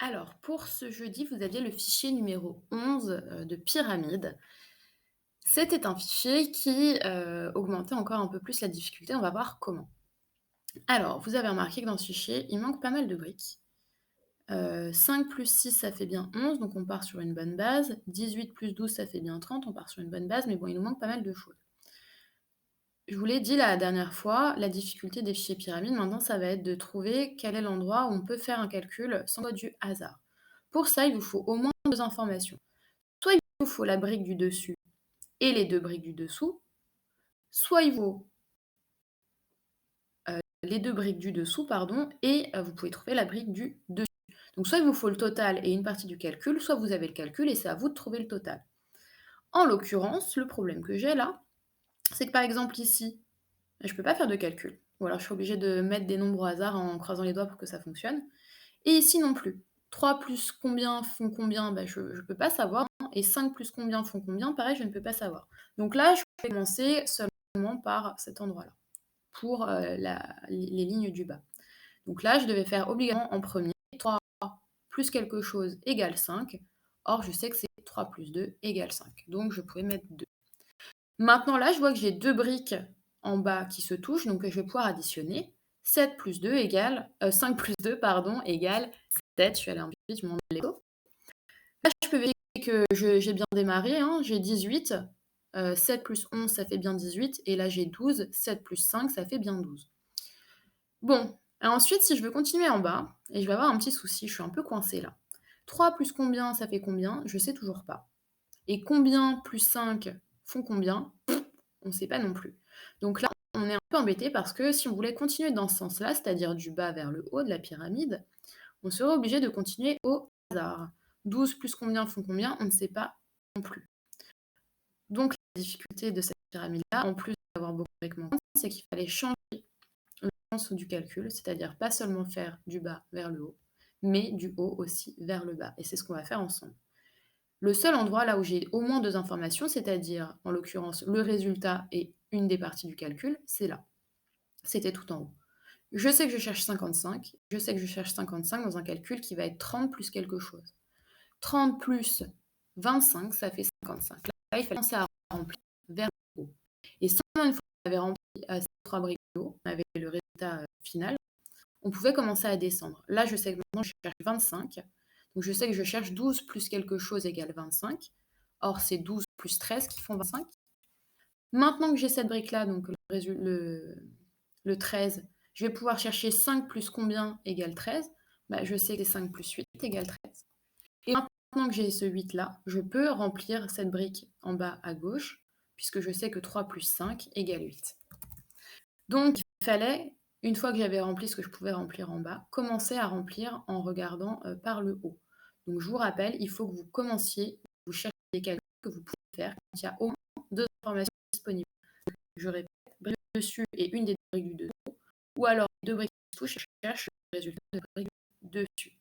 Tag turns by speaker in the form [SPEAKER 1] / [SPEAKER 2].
[SPEAKER 1] Alors, pour ce jeudi, vous aviez le fichier numéro 11 de pyramide. C'était un fichier qui, augmentait encore un peu plus la difficulté. On va voir comment. Alors, vous avez remarqué que dans ce fichier, il manque pas mal de briques. 5 plus 6, ça fait bien 11, donc on part sur une bonne base. 18 plus 12, ça fait bien 30, on part sur une bonne base, mais bon, il nous manque pas mal de choses. Je vous l'ai dit la dernière fois, la difficulté des fichiers pyramides, maintenant, ça va être de trouver quel est l'endroit où on peut faire un calcul sans du hasard. Pour ça, il vous faut au moins 2 informations. Soit il vous faut la brique du dessus et les 2 briques du dessous, soit il vous les 2 briques du dessous, pardon, et vous pouvez trouver la brique du dessus. Donc soit il vous faut le total et une partie du calcul, soit vous avez le calcul et c'est à vous de trouver le total. En l'occurrence, le problème que j'ai là, c'est que par exemple ici, je ne peux pas faire de calcul. Ou alors je suis obligée de mettre des nombres au hasard en croisant les doigts pour que ça fonctionne. Et ici non plus. 3 plus combien font combien? Bah, je ne peux pas savoir, et 5 plus combien font combien? Pareil, je ne peux pas savoir. Donc là, je vais commencer seulement par cet endroit-là, pour, la les lignes du bas. Donc là, je devais faire obligatoirement en premier 3 plus quelque chose égale 5. Or, je sais que c'est 3 plus 2 égale 5. Donc je pouvais mettre 2. Maintenant là, je vois que j'ai 2 briques en bas qui se touchent, donc je vais pouvoir additionner. 7 plus 2 égale 5 plus 2 pardon, égale 7. Je suis allée un peu vite, je m'en mets là, je peux vérifier que j'ai bien démarré, hein, j'ai 18, 7 plus 11, ça fait bien 18 et là j'ai 12, 7 plus 5, ça fait bien 12. Bon, et ensuite si je veux continuer en bas et je vais avoir un petit souci, je suis un peu coincée là. 3 plus combien, ça fait combien? Je sais toujours pas. Et combien plus 5 font combien? On ne sait pas non plus. Donc là, on est un peu embêté parce que si on voulait continuer dans ce sens-là, c'est-à-dire du bas vers le haut de la pyramide, on serait obligé de continuer au hasard. 12 plus combien font combien? On ne sait pas non plus. Donc la difficulté de cette pyramide-là, en plus d'avoir beaucoup de briques manquantes, c'est qu'il fallait changer le sens du calcul, c'est-à-dire pas seulement faire du bas vers le haut, mais du haut aussi vers le bas. Et c'est ce qu'on va faire ensemble. Le seul endroit là où j'ai au moins 2 informations, c'est-à-dire en l'occurrence le résultat et une des parties du calcul, c'est là. C'était tout en haut. Je sais que je cherche 55, je sais que je cherche 55 dans un calcul qui va être 30 plus quelque chose. 30 plus 25, ça fait 55. Là, il fallait commencer à remplir vers le haut. Et seulement une fois qu'on avait rempli ces 3 briques de haut, on avait le résultat final, on pouvait commencer à descendre. Là, je sais que maintenant, je cherche 25. Donc, je sais que je cherche 12 plus quelque chose égale 25. Or, c'est 12 plus 13 qui font 25. Maintenant que j'ai cette brique-là, donc le 13, je vais pouvoir chercher 5 plus combien égale 13. Bah, je sais que 5 plus 8 égale 13. Et maintenant que j'ai ce 8-là, je peux remplir cette brique en bas à gauche, puisque je sais que 3 plus 5 égale 8. Donc, il fallait, une fois que j'avais rempli ce que je pouvais remplir en bas, commencer à remplir en regardant par le haut. Donc, je vous rappelle, il faut que vous commenciez, vous cherchez des calculs que vous pouvez faire quand il y a au moins 2 informations disponibles. Je répète, brique du dessus et une des briques du dessous, ou alors 2 briques qui se touchent et je cherche le résultat de la brique du dessus.